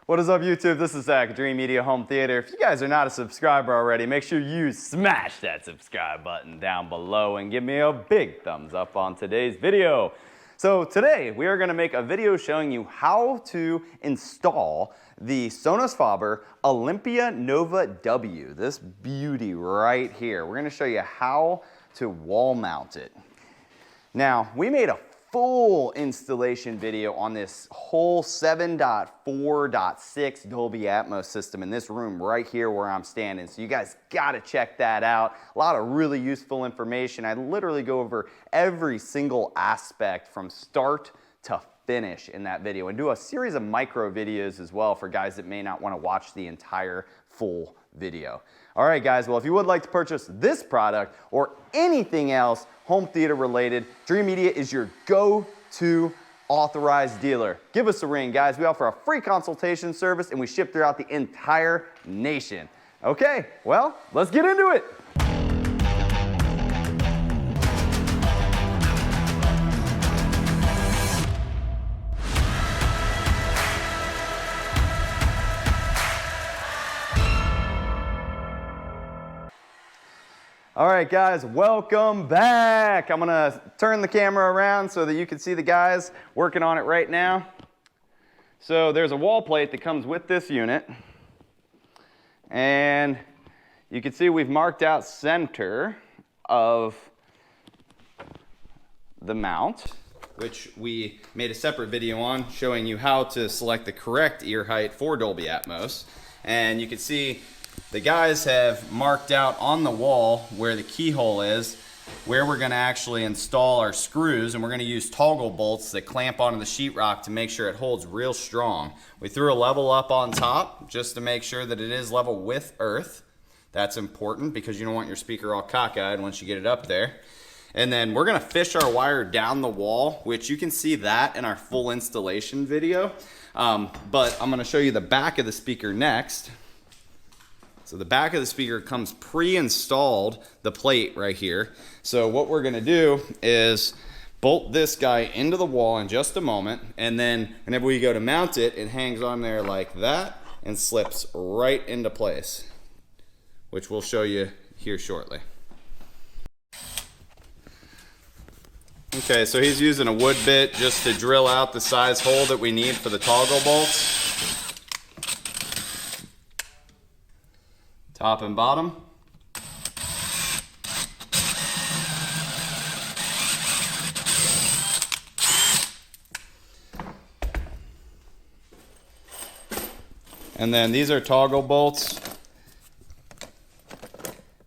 What is up, YouTube? This is Zach, Dreamedia Home Theater. If you guys are not a subscriber already, make sure you smash that subscribe button down below and give me a big thumbs up on today's video. So today we are going to make a video showing you how to install the Sonus Faber Olympica Nova W, this beauty right here. We're going to show you how to wall mount it. Now, we made a full installation video on this whole 7.4.6 Dolby Atmos system in this room right here where I'm standing. So you guys gotta check that out. A lot of really useful information. I literally go over every single aspect from start to finish in that video and do a series of micro videos as well for guys that may not want to watch the entire full video. All right, guys, well, if you would like to purchase this product or anything else home theater related, Dreamedia is your go-to authorized dealer. Give us a ring, guys. We offer a free consultation service and we ship throughout the entire nation. Okay, well, let's get into it. All right, guys, welcome back. I'm gonna turn the camera around so that you can see the guys working on it right now. So there's a wall plate that comes with this unit. And you can see we've marked out center of the mount, which we made a separate video on showing you how to select the correct ear height for Dolby Atmos. And you can see the guys have marked out on the wall where the keyhole is, where we're going to actually install our screws, and we're going to use toggle bolts that clamp onto the sheetrock to make sure it holds real strong. We threw a level up on top just to make sure that it is level with earth. That's important because you don't want your speaker all cockeyed once you get it up there. And then we're going to fish our wire down the wall, which you can see that in our full installation video. But I'm going to show you the back of the speaker next. So the back of the speaker comes pre-installed, the plate right here. So what we're gonna do is bolt this guy into the wall in just a moment, and then whenever we go to mount it, it hangs on there like that and slips right into place, which we'll show you here shortly. Okay, so he's using a wood bit just to drill out the size hole that we need for the toggle bolts. Top and bottom. And then these are toggle bolts.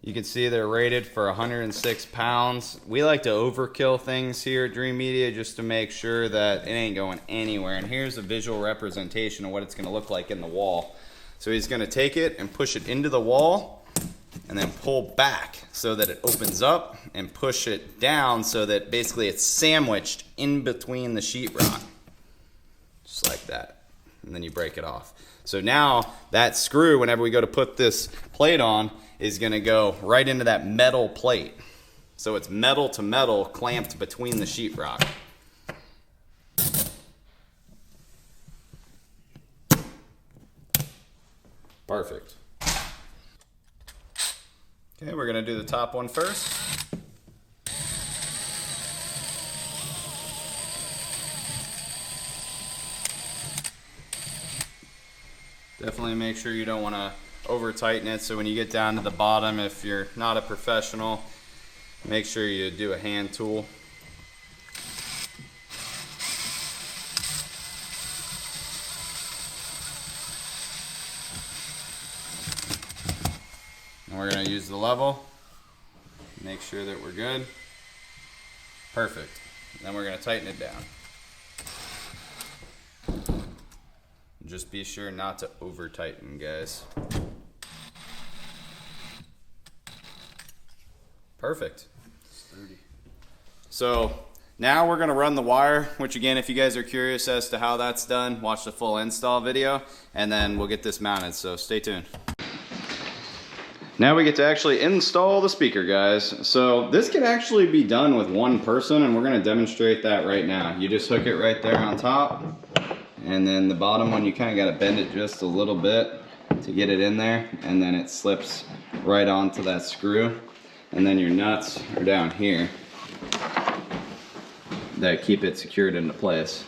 You can see they're rated for 106 pounds. We like to overkill things here at Dreamedia just to make sure that it ain't going anywhere. And here's a visual representation of what it's gonna look like in the wall. So he's going to take it and push it into the wall and then pull back so that it opens up and push it down so that basically it's sandwiched in between the sheetrock. Just like that. And then you break it off. So now that screw, whenever we go to put this plate on, is going to go right into that metal plate. So it's metal to metal clamped between the sheetrock. Perfect. Okay, we're gonna do the top one first. Definitely make sure you don't want to over tighten it, so when you get down to the bottom, if you're not a professional, make sure you do a hand tool. And we're going to use the level, make sure that we're good. Perfect. And then we're going to tighten it down. Just be sure not to over tighten, guys. Perfect. So now we're going to run the wire, which again, if you guys are curious as to how that's done, watch the full install video, and then we'll get this mounted, so stay tuned. Now we get to actually install the speaker, guys. So this can actually be done with one person, and we're going to demonstrate that right now. You just hook it right there on top, And then the bottom one, you kind of got to bend it just a little bit to get it in there, and then it slips right onto that screw. And then your nuts are down here that keep it secured into place.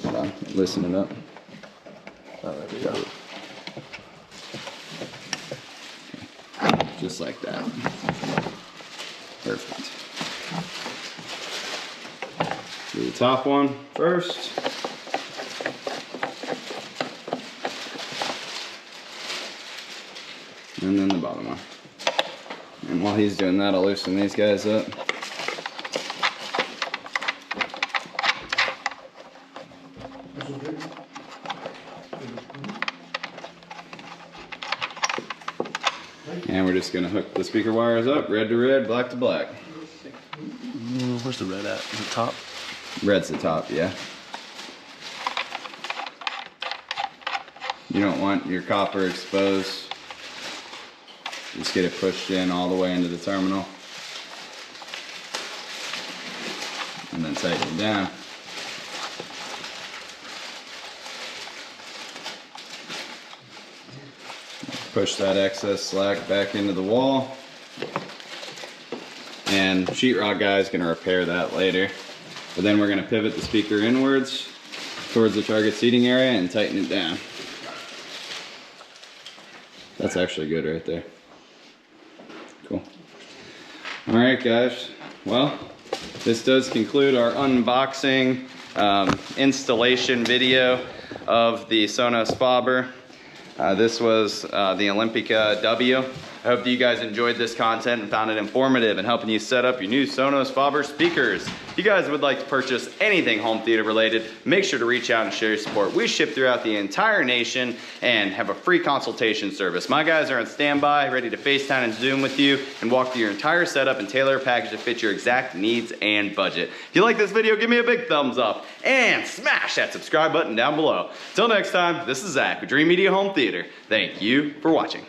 Hold on, listen it up. Oh, there we go. Just like that. Perfect. Do the top one first. And then the bottom one. And while he's doing that, I'll loosen these guys up. And we're just gonna hook the speaker wires up, red to red, black to black. Where's the red at? Is it top? Red's the top, yeah. You don't want your copper exposed. Just get it pushed in all the way into the terminal. And then tighten it down. Push that excess slack back into the wall. And sheetrock guy is gonna repair that later. But then we're gonna pivot the speaker inwards towards the target seating area and tighten it down. That's actually good right there. Cool. All right, guys. Well, this does conclude our unboxing installation video of the Sonus Faber. This was the Olympica W. I hope that you guys enjoyed this content and found it informative in helping you set up your new Sonus Faber speakers. If you guys would like to purchase anything home theater related, make sure to reach out and share your support. We ship throughout the entire nation and have a free consultation service. My guys are on standby, ready to FaceTime and Zoom with you and walk through your entire setup and tailor a package to fit your exact needs and budget. If you like this video, give me a big thumbs up and smash that subscribe button down below. Till next time, this is Zach with Dreamedia Home Theater. Thank you for watching.